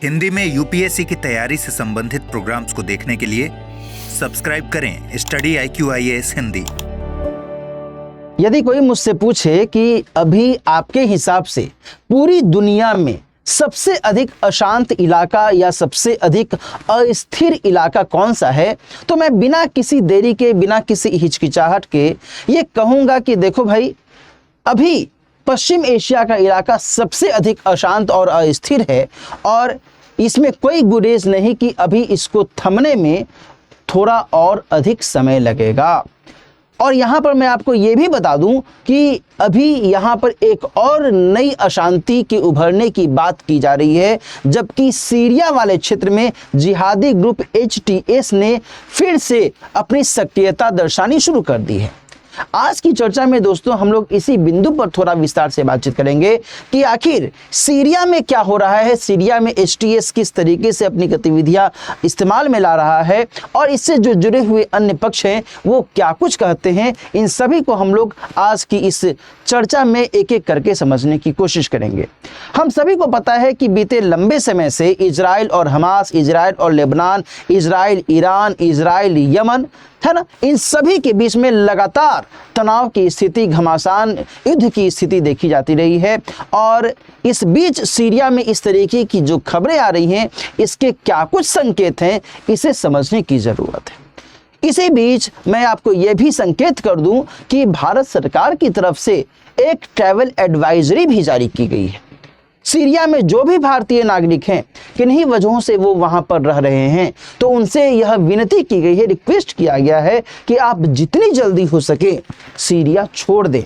हिंदी में यूपीएससी की तैयारी से संबंधित प्रोग्राम्स को देखने के लिए सब्सक्राइब करें स्टडी IQIAS हिंदी। यदि कोई मुझसे पूछे कि अभी आपके हिसाब से पूरी दुनिया में सबसे अधिक अशांत इलाका या सबसे अधिक अस्थिर इलाका कौन सा है, तो मैं बिना किसी देरी के, बिना किसी हिचकिचाहट के ये कहूँगा कि देखो भाई, अभी पश्चिम एशिया का इलाका सबसे अधिक अशांत और अस्थिर है और इसमें कोई गुरेज नहीं कि अभी इसको थमने में थोड़ा और अधिक समय लगेगा। और यहाँ पर मैं आपको ये भी बता दूं कि अभी यहाँ पर एक और नई अशांति के उभरने की बात की जा रही है, जबकि सीरिया वाले क्षेत्र में जिहादी ग्रुप HTS ने फिर से अपनी सक्रियता दर्शानी शुरू कर दी है। आज की चर्चा में दोस्तों हम लोग इसी बिंदु पर थोड़ा विस्तार से बातचीत करेंगे कि आखिर सीरिया में क्या हो रहा है, सीरिया में HTS किस तरीके से अपनी गतिविधियां इस्तेमाल में ला रहा है और इससे जो जुड़े हुए अन्य पक्ष हैं वो क्या कुछ कहते हैं। इन सभी को हम लोग आज की इस चर्चा में एक एक करके समझने की कोशिश करेंगे। हम सभी को पता है कि बीते लंबे समय से इजराइल और हमास, इजराइल और Lebanon, Israel Iran, Israel Yemen, है ना, इन सभी के बीच में लगातार तनाव की स्थिति, घमासान युद्ध की स्थिति देखी जाती रही है। और इस बीच सीरिया में इस तरीके की जो खबरें आ रही हैं, इसके क्या कुछ संकेत हैं, इसे समझने की ज़रूरत है। इसी बीच मैं आपको यह भी संकेत कर दूं कि भारत सरकार की तरफ से एक ट्रैवल एडवाइजरी भी जारी की गई है। सीरिया में जो भी भारतीय नागरिक हैं, किन्हीं वजहों से वो वहां पर रह रहे हैं, तो उनसे यह विनती की गई है, रिक्वेस्ट किया गया है कि आप जितनी जल्दी हो सके सीरिया छोड़ दें,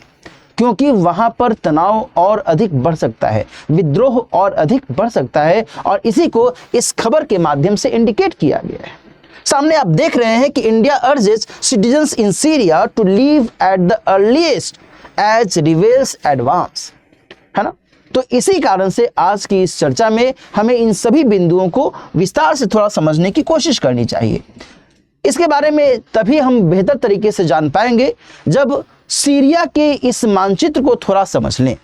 क्योंकि वहां पर तनाव और अधिक बढ़ सकता है, विद्रोह और अधिक बढ़ सकता है। और इसी को इस खबर के माध्यम से इंडिकेट किया गया है। सामने आप देख रहे हैं कि India urges citizens in Syria to leave at the earliest as rebels advance, है ना। तो इसी कारण से आज की इस चर्चा में हमें इन सभी बिंदुओं को विस्तार से थोड़ा समझने की कोशिश करनी चाहिए। इसके बारे में तभी हम बेहतर तरीके से जान पाएंगे जब सीरिया के इस मानचित्र को थोड़ा समझ लें।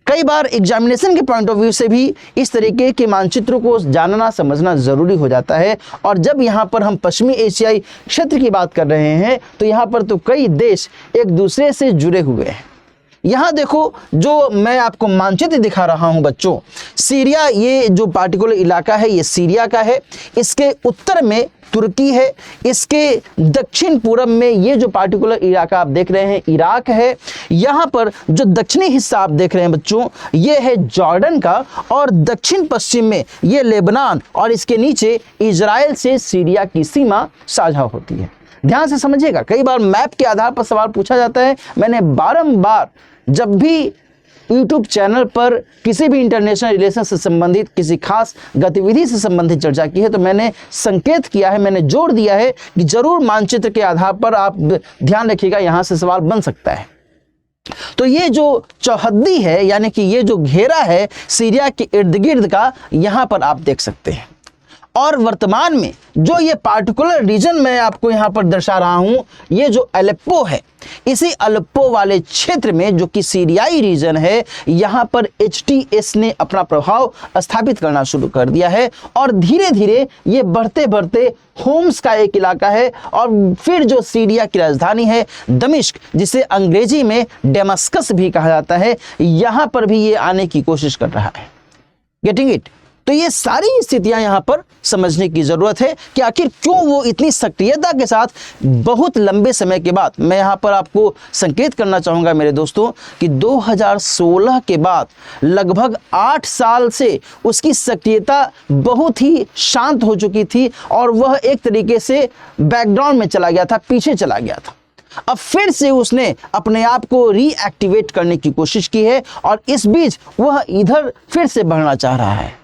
कई बार एग्जामिनेशन के पॉइंट ऑफ व्यू से भी इस तरीके के मानचित्रों को जानना समझना ज़रूरी हो जाता है। और जब यहाँ पर हम पश्चिमी एशियाई क्षेत्र की बात कर रहे हैं तो यहाँ पर तो कई देश एक दूसरे से जुड़े हुए हैं। यहाँ देखो, जो मैं आपको मानचित्र दिखा रहा हूँ बच्चों, सीरिया, ये जो पार्टिकुलर इलाका है ये सीरिया का है। इसके उत्तर में तुर्की है, इसके दक्षिण पूर्व में ये जो पार्टिकुलर इलाका आप देख रहे हैं इराक है। यहाँ पर जो दक्षिणी हिस्सा आप देख रहे हैं बच्चों, ये है जॉर्डन का, और दक्षिण पश्चिम में ये लेबनान, और इसके नीचे इजराइल से सीरिया की सीमा साझा होती है। ध्यान से समझिएगा, कई बार मैप के आधार पर सवाल पूछा जाता है। मैंने बारंबार जब भी YouTube चैनल पर किसी भी इंटरनेशनल रिलेशन से संबंधित किसी खास गतिविधि से संबंधित चर्चा की है तो मैंने संकेत किया है, मैंने जोर दिया है कि जरूर मानचित्र के आधार पर आप ध्यान रखिएगा, यहाँ से सवाल बन सकता है। तो ये जो चौहद्दी है, यानी कि ये जो घेरा है सीरिया के इर्द गिर्द का, यहाँ पर आप देख सकते हैं। और वर्तमान में जो ये पार्टिकुलर रीजन मैं आपको यहाँ पर दर्शा रहा हूँ, ये जो अलेप्पो है, इसी अलेप्पो वाले क्षेत्र में जो कि सीरियाई रीजन है, यहाँ पर HTS ने अपना प्रभाव स्थापित करना शुरू कर दिया है। और धीरे धीरे ये बढ़ते बढ़ते होम्स का एक इलाका है, और फिर जो सीरिया की राजधानी है दमिश्क, जिसे अंग्रेजी में डेमस्कस भी कहा जाता है, यहाँ पर भी ये आने की कोशिश कर रहा है। Getting it? तो ये सारी स्थितियां यहाँ पर समझने की ज़रूरत है कि आखिर क्यों वो इतनी सक्रियता के साथ बहुत लंबे समय के बाद, मैं यहाँ पर आपको संकेत करना चाहूँगा मेरे दोस्तों कि 2016 के बाद लगभग 8 साल से उसकी सक्रियता बहुत ही शांत हो चुकी थी और वह एक तरीके से बैकग्राउंड में चला गया था, पीछे चला गया था। अब फिर से उसने अपने आप को रीएक्टिवेट करने की कोशिश की है और इस बीच वह इधर फिर से बढ़ना चाह रहा है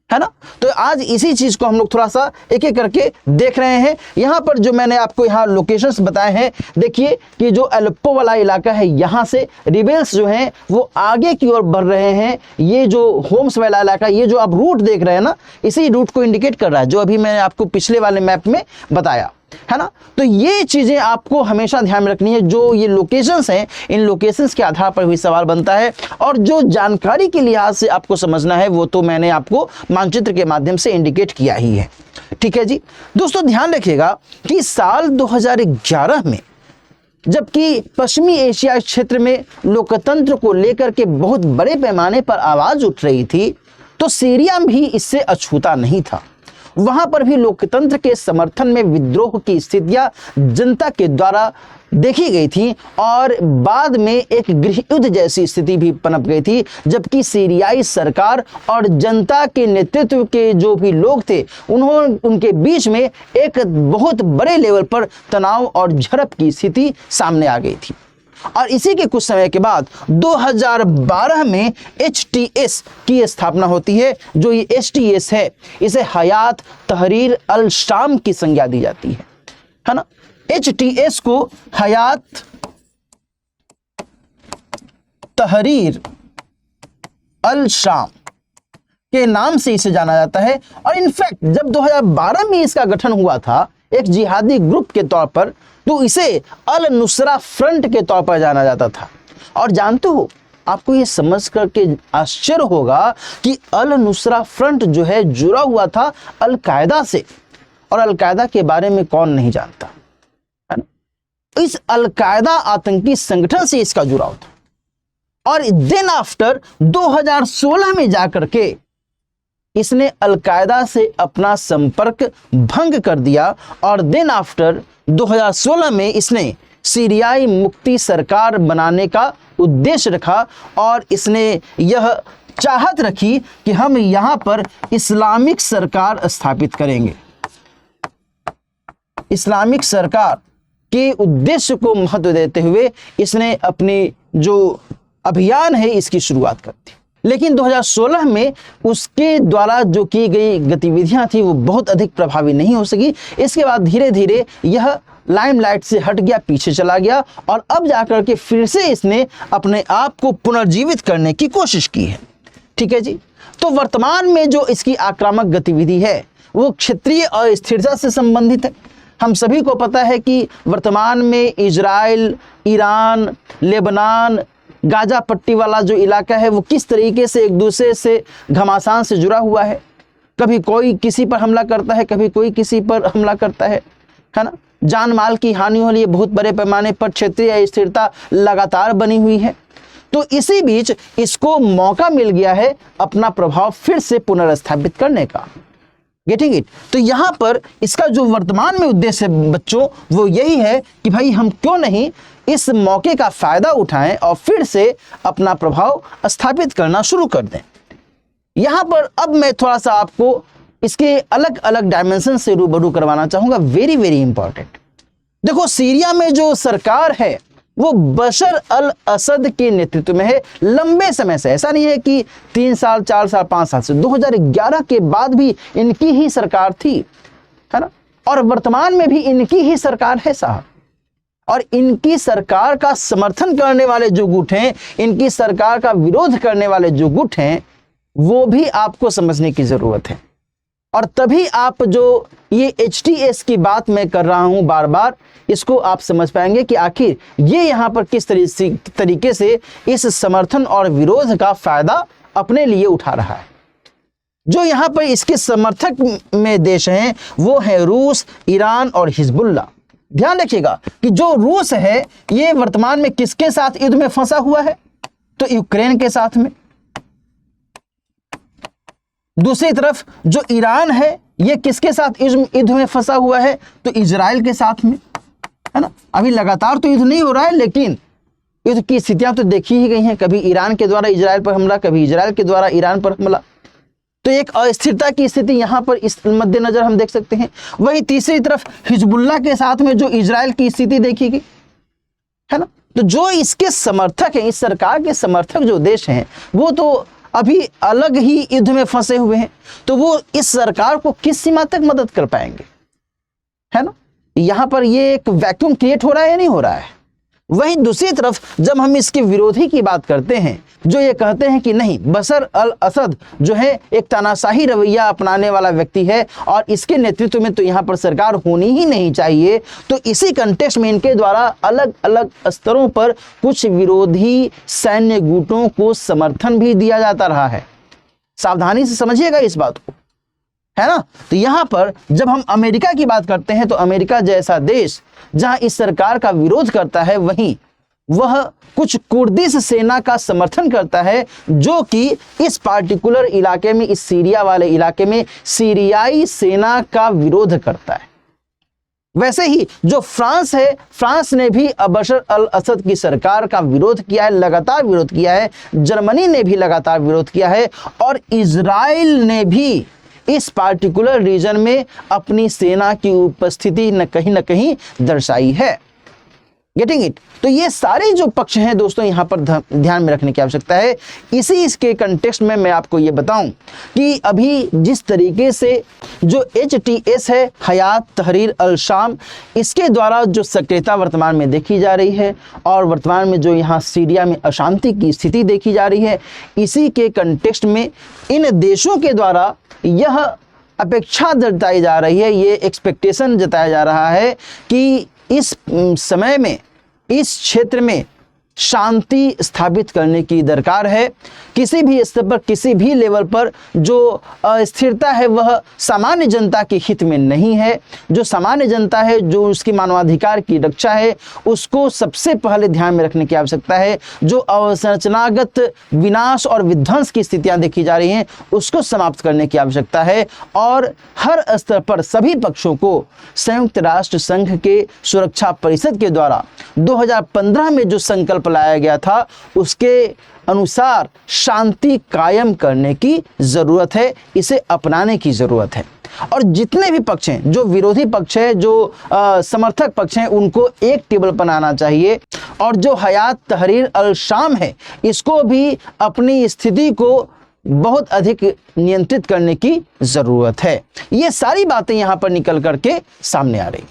ना। तो आज इसी चीज को हम लोग थोड़ा सा एक एक करके देख रहे हैं। यहाँ पर जो मैंने आपको यहाँ लोकेशंस बताए हैं, देखिए कि जो अलेप्पो वाला इलाका है, यहाँ से रिबेल्स जो हैं वो आगे की ओर बढ़ रहे हैं। ये जो होम्स वाला इलाका, ये जो आप रूट देख रहे हैं ना, इसी रूट को इंडिकेट कर रहा है जो अभी मैंने आपको पिछले वाले मैप में बताया। है ना। तो ये चीजें आपको हमेशा ध्यान में रखनी है। जो ये लोकेशंस हैं, इन लोकेशंस के आधार पर भी सवाल बनता है, और जो जानकारी के लिहाज से आपको समझना है वो तो मैंने आपको मानचित्र के माध्यम से इंडिकेट किया ही है। ठीक है जी दोस्तों, ध्यान रखिएगा कि साल 2011 में जबकि पश्चिमी एशिया क्षेत्र में लोकतंत्र को लेकर के बहुत बड़े पैमाने पर आवाज उठ रही थी, तो सीरिया भी इससे अछूता नहीं था। वहां पर भी लोकतंत्र के समर्थन में विद्रोह की स्थितियां जनता के द्वारा देखी गई थी, और बाद में एक गृह युद्ध जैसी स्थिति भी पनप गई थी, जबकि सीरियाई सरकार और जनता के नेतृत्व के जो भी लोग थे उनके बीच में एक बहुत बड़े लेवल पर तनाव और झड़प की स्थिति सामने आ गई थी। और इसी के कुछ समय के बाद 2012 में HTS की स्थापना होती है। जो ये HTS है, इसे हयात तहरीर अल शाम की संज्ञा दी जाती है ना। HTS को हयात तहरीर अल शाम के नाम से इसे जाना जाता है। और इनफैक्ट जब 2012 में इसका गठन हुआ था एक जिहादी ग्रुप के तौर पर, तो इसे अल नुसरा फ्रंट के तौर पर जाना जाता था। और जानते हो, आपको ये समझ करके आश्चर्य होगा कि अल नुसरा फ्रंट जो है जुड़ा हुआ था अल कायदा से, और अल कायदा के बारे में कौन नहीं जानता, है ना। इस अल कायदा आतंकी संगठन से इसका जुड़ाव था। और देन आफ्टर 2016 में जाकर के इसने अल कायदा से अपना संपर्क भंग कर दिया, और देन आफ्टर 2016 में इसने सीरियाई मुक्ति सरकार बनाने का उद्देश्य रखा, और इसने यह चाहत रखी कि हम यहां पर इस्लामिक सरकार स्थापित करेंगे। इस्लामिक सरकार के उद्देश्य को महत्व देते हुए इसने अपनी जो अभियान है इसकी शुरुआत कर दी। लेकिन 2016 में उसके द्वारा जो की गई गतिविधियां थी वो बहुत अधिक प्रभावी नहीं हो सकी। इसके बाद धीरे धीरे यह लाइमलाइट से हट गया, पीछे चला गया, और अब जाकर के फिर से इसने अपने आप को पुनर्जीवित करने की कोशिश की है। ठीक है जी। तो वर्तमान में जो इसकी आक्रामक गतिविधि है वो क्षेत्रीय अस्थिरता से संबंधित है। हम सभी को पता है कि वर्तमान में इजराइल, ईरान, लेबनान, गाजा पट्टी वाला जो इलाका है वो किस तरीके से एक दूसरे से घमासान से जुड़ा हुआ है। कभी कोई किसी पर हमला करता है, कभी कोई किसी पर हमला करता है ना। जान माल की हानि हो रही है, बहुत बड़े पैमाने पर क्षेत्रीय अस्थिरता लगातार बनी हुई है। तो इसी बीच इसको मौका मिल गया है अपना प्रभाव फिर से पुनर्स्थापित करने का। Getting it. तो यहाँ पर इसका जो वर्तमान में उद्देश्य है बच्चों, वो यही है कि भाई हम क्यों नहीं इस मौके का फायदा उठाएं और फिर से अपना प्रभाव स्थापित करना शुरू कर दें। यहाँ पर अब मैं थोड़ा सा आपको इसके अलग अलग डायमेंशन से रूबरू करवाना चाहूंगा। Very very important. देखो, सीरिया में जो सरकार है वो बशर अल असद के नेतृत्व में है लंबे समय से। ऐसा नहीं है कि 3 साल, 4 साल, 5 साल से, 2011 के बाद भी इनकी ही सरकार थी, है ना। और वर्तमान में भी इनकी ही सरकार है साहब। और इनकी सरकार का समर्थन करने वाले जो गुट हैं, इनकी सरकार का विरोध करने वाले जो गुट हैं, वो भी आपको समझने की जरूरत है। और तभी आप जो ये HTS की बात मैं कर रहा हूं बार बार, इसको आप समझ पाएंगे कि आखिर ये यहाँ पर किस तरीके से इस समर्थन और विरोध का फायदा अपने लिए उठा रहा है। जो यहाँ पर इसके समर्थक में देश हैं वो है रूस, ईरान और हिजबुल्ला। ध्यान रखिएगा कि जो रूस है ये वर्तमान में किसके साथ युद्ध में फंसा हुआ है, तो यूक्रेन के साथ में। दूसरी तरफ जो ईरान है ये किसके साथ युद्ध में फंसा हुआ है, तो इजराइल के साथ में, है ना। अभी लगातार तो युद्ध नहीं हो रहा है, लेकिन युद्ध की स्थितियां तो देखी ही गई हैं। कभी ईरान के द्वारा इजराइल पर हमला, कभी इजराइल के द्वारा ईरान पर हमला। तो एक अस्थिरता की स्थिति यहां पर इस मद्देनजर हम देख सकते हैं। वही तीसरी तरफ हिजबुल्ला के साथ में जो इजराइल की स्थिति देखी गई, है ना। तो जो इसके समर्थक हैं, इस सरकार के समर्थक जो देश हैं, वो तो अभी अलग ही युद्ध में फंसे हुए हैं। तो वो इस सरकार को किस सीमा तक मदद कर पाएंगे, है ना। यहां पर ये एक वैक्यूम क्रिएट हो रहा है या नहीं हो रहा है। वहीं दूसरी तरफ जब हम इसके विरोधी की बात करते हैं, जो ये कहते हैं कि नहीं, बशर अल असद जो है एक तानाशाही रवैया अपनाने वाला व्यक्ति है और इसके नेतृत्व में तो यहाँ पर सरकार होनी ही नहीं चाहिए, तो इसी कंटेक्स्ट में इनके द्वारा अलग अलग स्तरों पर कुछ विरोधी सैन्य गुटों को समर्थन भी दिया जाता रहा है। सावधानी से समझिएगा इस बात को, है ना। तो यहाँ पर जब हम अमेरिका की बात करते हैं तो अमेरिका जैसा देश जहां इस सरकार का विरोध करता है, वहीं वह कुछ कुर्दिश सेना का समर्थन करता है जो कि इस पार्टिकुलर इलाके में, इस सीरिया वाले इलाके में सीरियाई सेना का विरोध करता है। वैसे ही जो फ्रांस है, फ्रांस ने भी बशर अल असद की सरकार का विरोध किया है, लगातार विरोध किया है। जर्मनी ने भी लगातार विरोध किया है और इजराइल ने भी इस पार्टिकुलर रीजन में अपनी सेना की उपस्थिति न कहीं दर्शाई है। Getting it. तो ये सारे जो पक्ष हैं दोस्तों, यहाँ पर ध्यान में रखने की आवश्यकता है। इसके कंटेक्स्ट में मैं आपको ये बताऊं कि अभी जिस तरीके से जो HTS है, हयात तहरीर अल शाम, इसके द्वारा जो सक्रियता वर्तमान में देखी जा रही है और वर्तमान में जो यहाँ सीरिया में अशांति की स्थिति देखी जा रही है, इसी के कंटेक्स्ट में इन देशों के द्वारा यह अपेक्षा जताई जा रही है, ये एक्सपेक्टेशन जताया जा रहा है कि इस समय में इस क्षेत्र में शांति स्थापित करने की दरकार है। किसी भी स्तर पर, किसी भी लेवल पर जो अस्थिरता है वह सामान्य जनता के हित में नहीं है। जो सामान्य जनता है, जो उसकी मानवाधिकार की रक्षा है, उसको सबसे पहले ध्यान में रखने की आवश्यकता है। जो अवसंरचनागत विनाश और विध्वंस की स्थितियां देखी जा रही हैं, उसको समाप्त करने की आवश्यकता है और हर स्तर पर सभी पक्षों को संयुक्त राष्ट्र संघ के सुरक्षा परिषद के द्वारा 2015 में जो संकल्प लाया गया था, उसके अनुसार शांति कायम करने की जरूरत है, इसे अपनाने की जरूरत है। और जितने भी पक्ष हैं, जो विरोधी पक्ष है, जो समर्थक पक्ष हैं, उनको एक टेबल पर आना चाहिए और जो हयात तहरीर अल शाम है, इसको भी अपनी स्थिति को बहुत अधिक नियंत्रित करने की जरूरत है। ये सारी बातें यहां पर निकल करके सामने आ रही।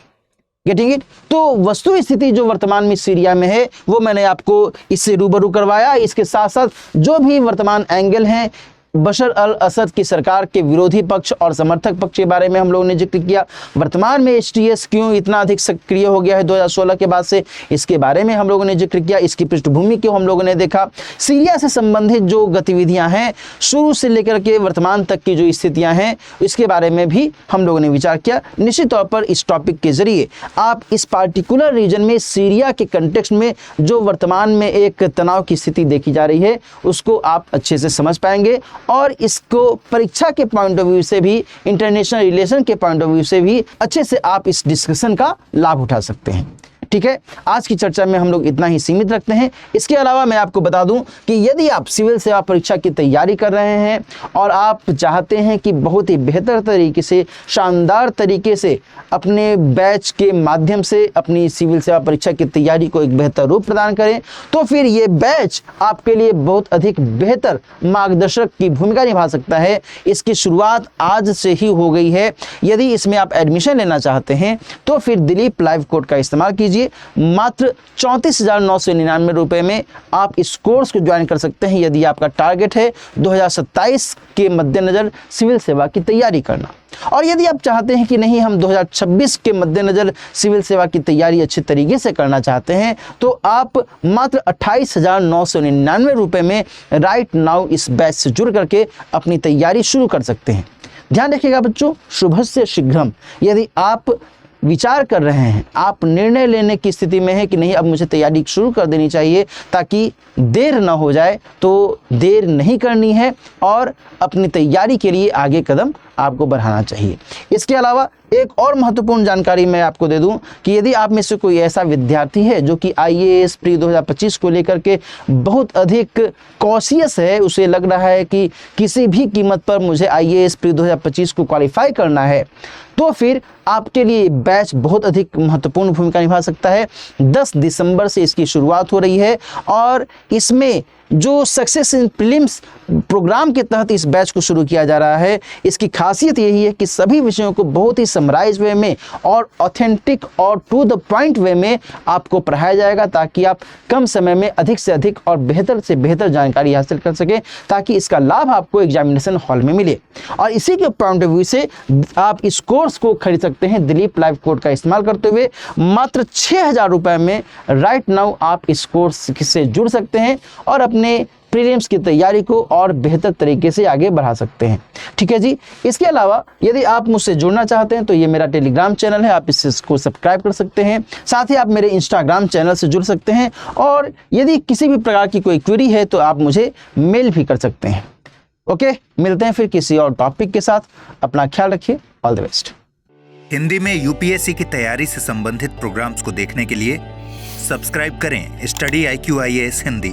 Getting it. तो वस्तु स्थिति जो वर्तमान में सीरिया में है वो मैंने आपको इससे रूबरू करवाया। इसके साथ साथ जो भी वर्तमान एंगल हैं बशर अल असद की सरकार के विरोधी पक्ष और समर्थक पक्ष के बारे में हम लोगों ने जिक्र किया। वर्तमान में HTS क्यों इतना अधिक सक्रिय हो गया है 2016 के बाद से, इसके बारे में हम लोगों ने जिक्र किया। इसकी पृष्ठभूमि को हम लोगों ने देखा। सीरिया से संबंधित जो गतिविधियां हैं शुरू से लेकर के वर्तमान तक की जो स्थितियां हैं, इसके बारे में भी हम लोगों ने विचार किया। निश्चित तौर पर इस टॉपिक के जरिए आप इस पार्टिकुलर रीजन में सीरिया के कंटेक्स्ट में जो वर्तमान में एक तनाव की स्थिति देखी जा रही है, उसको आप अच्छे से समझ पाएंगे और इसको परीक्षा के पॉइंट ऑफ व्यू से भी, इंटरनेशनल रिलेशन के पॉइंट ऑफ व्यू से भी अच्छे से आप इस डिस्कशन का लाभ उठा सकते हैं। ठीक है, आज की चर्चा में हम लोग इतना ही सीमित रखते हैं। इसके अलावा मैं आपको बता दूं कि यदि आप सिविल सेवा परीक्षा की तैयारी कर रहे हैं और आप चाहते हैं कि बहुत ही बेहतर तरीके से, शानदार तरीके से अपने बैच के माध्यम से अपनी सिविल सेवा परीक्षा की तैयारी को एक बेहतर रूप प्रदान करें, तो फिर ये बैच आपके लिए बहुत अधिक बेहतर मार्गदर्शक की भूमिका निभा सकता है। इसकी शुरुआत आज से ही हो गई है। यदि इसमें आप एडमिशन लेना चाहते हैं तो फिर दिलीप लाइव कोड का इस्तेमाल कीजिए। मात्र 34,999 रुपए में आप इस कोर्स को ज्वाइन कर सकते हैं यदि आपका टारगेट है 2027 के मद्देनजर सिविल सेवा की तैयारी करना। और यदि आप चाहते हैं कि नहीं, हम 2026 के मद्देनजर सिविल सेवा की तैयारी अच्छे तरीके से करना चाहते हैं, तो आप मात्र 28,999 रुपए में राइट नाउ इस बैच से जुड़ करके अपनी तैयारी शुरू कर सकते हैं। ध्यान रखिएगा बच्चों, शुभस्य शीघ्रम। यदि आप विचार कर रहे हैं, आप निर्णय लेने की स्थिति में हैं कि नहीं अब मुझे तैयारी शुरू कर देनी चाहिए ताकि देर ना हो जाए, तो देर नहीं करनी है और अपनी तैयारी के लिए आगे कदम आपको बढ़ाना चाहिए। इसके अलावा एक और महत्वपूर्ण जानकारी मैं आपको दे दूं कि यदि आप में से कोई ऐसा विद्यार्थी है जो कि IAS प्री 2025 को लेकर के बहुत अधिक कॉशियस है, उसे लग रहा है कि किसी भी कीमत पर मुझे IAS प्री 2025 को क्वालिफाई करना है, तो फिर आपके लिए बैच बहुत अधिक महत्वपूर्ण भूमिका निभा सकता है। 10 दिसंबर से इसकी शुरुआत हो रही है और इसमें जो सक्सेस इन प्रीलिम्स प्रोग्राम के तहत इस बैच को शुरू किया जा रहा है, इसकी खासियत यही है कि सभी विषयों को बहुत ही समराइज वे में और ऑथेंटिक और टू द पॉइंट वे में आपको पढ़ाया जाएगा, ताकि आप कम समय में अधिक से अधिक और बेहतर से बेहतर जानकारी हासिल कर सकें, ताकि इसका लाभ आपको एग्जामिनेशन हॉल में मिले। और इसी के पॉइंट ऑफ व्यू से आप इस कोर्स को खरीद सकते हैं दिलीप लाइव कोड का इस्तेमाल करते हुए मात्र 6,000 रुपये में। राइट नाउ आप इस कोर्स से जुड़ सकते हैं और अपने प्रीलिम्स की तैयारी को और बेहतर तरीके से आगे बढ़ा सकते हैं। ठीक है जी। इसके अलावा यदि आप मुझसे जुड़ना चाहते हैं तो ये मेरा टेलीग्राम चैनल है, आप इसको सब्सक्राइब कर सकते हैं। साथ ही आप मेरे इंस्टाग्राम चैनल से जुड़ सकते हैं, और यदि किसी भी प्रकार की कोई क्वेरी है तो आप मुझे मेल भी कर सकते हैं। ओके, मिलते हैं फिर किसी और टॉपिक के साथ। अपना ख्याल रखिए। All the best. हिंदी में यूपीएससी की तैयारी से संबंधित प्रोग्राम्स को देखने के लिए सब्सक्राइब करें स्टडी IQ IAS हिंदी।